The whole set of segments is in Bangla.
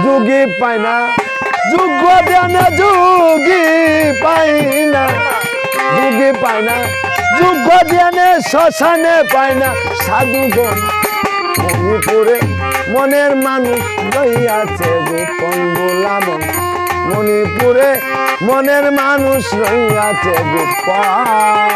যুগী পায় না, যোগ্য ধ্যানে যুগী পায় না, যুগী পায় না, যোগ্য ধ্যানে শ্মশানে পায় না সাধুগণ। মণিপুরে মনের মানুষ রইয়াছে গোপন গোলামন, মণিপুরে মনের মানুষ রইয়াছে গোপন।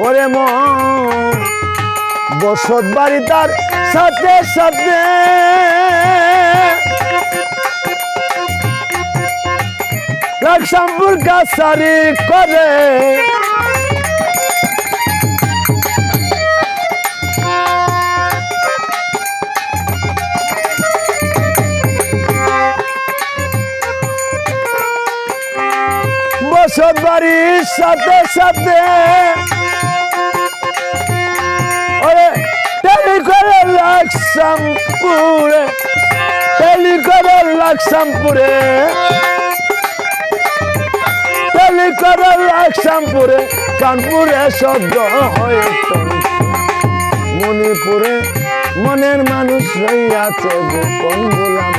ওরে মন বসত বাড়ি তার সাথে সাথে লাকসামপুর কাছারি করে, বসত বাড়ির সাথে সাথে লাকসামপুরে, টেলি করে লাকসামপুরে, টেলি করে লাকসামপুরে, কানপুরে শব্দ হয়ে মণিপুরে মনের মানুষ রইয়াছে গোপন গোলাম,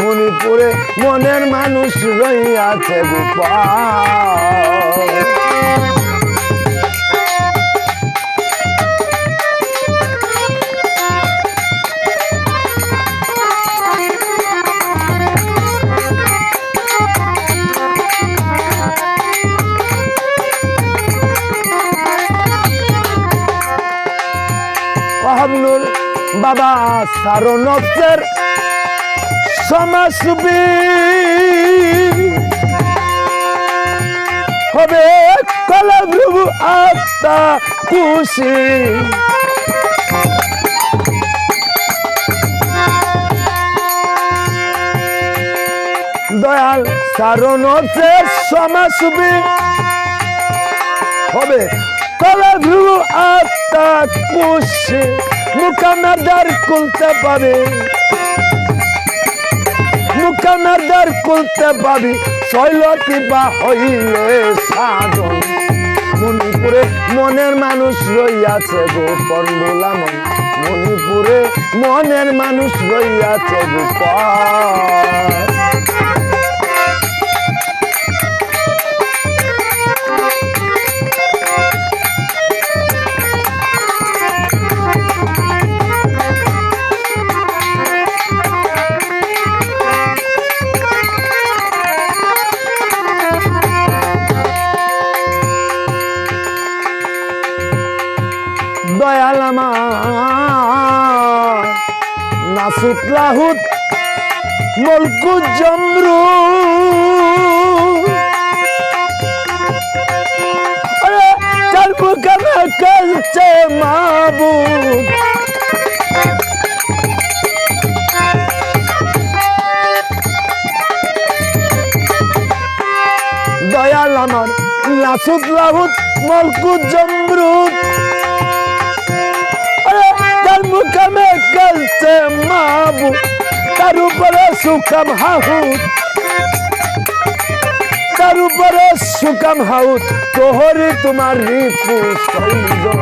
মণিপুরে মনের মানুষ রইয়াছে গোপন। হাবলুর বাবা সারনফের সমাজবি হবে কলভ্রু আত্মা খুশি, দয়াল সারনফের সমাজবি হবে কলভ্রু আত্মা খুশি, মুকামের দ্বার খুলতে পাবে, মুকামের দ্বার খুলতে পাবি শৈলতি বা হইলে সাধন। মণিপুরে মনের মানুষ রইয়াছে গোপন গোলাম, মণিপুরে মনের মানুষ রইয়াছে গোপন। দয়াল আমার নাসুত লাহুত মলকু জমরু, চার বুকামে কালচে মাবুদ, দয়াল আমার নাসুত লাহুত মলকু জমরুদ, মুকামে কালচে মাবুদ, তার উপরে সুকাম হাহুত, তার উপরে সুকাম হাহুত, তোহরি তোমার রিপু সৈজন।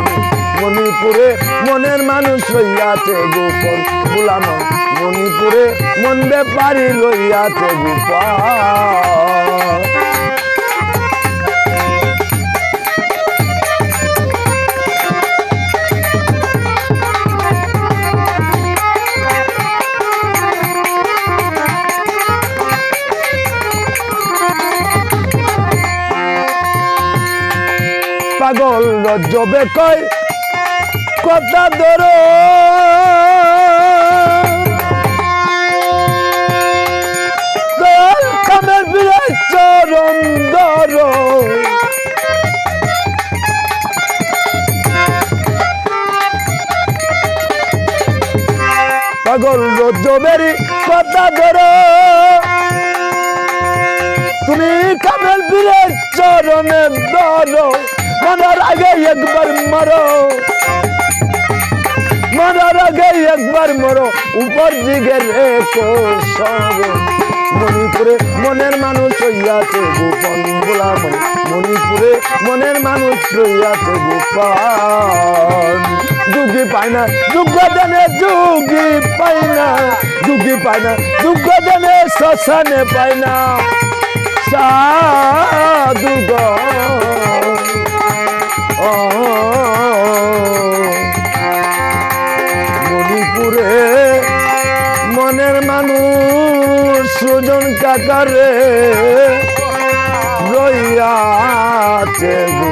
মণিপুরে মনের মানুষ রইয়াছে গোপন গোলাম, মণিপুরে মন ব্যাপারী রইয়াছে গোপন। পাগল রজবে কয় কথা ধরো, দয়াল কামের বিরাজ চরণ ধরো, পাগল রজবেরই কথা ধরো, তুমি কামেল পীরের চরণে ধরো মরার আগে একবার মরো মরার আগে একবার মরো উপর দিকে রেখো স্মরণ মণিপুরে মনের মানুষ হইয়াছে গোপন বলা মনে মণিপুরে মনের মানুষ হইয়াছে গোপন যুগি পায় না যুগ দানে যুগি পায় না যুগি পায় না যুগ দানে শ্মশানে পায় না সাধুগণ মণিপুরে মনের মানুষ সুজন কাকারে রইয়াছে গো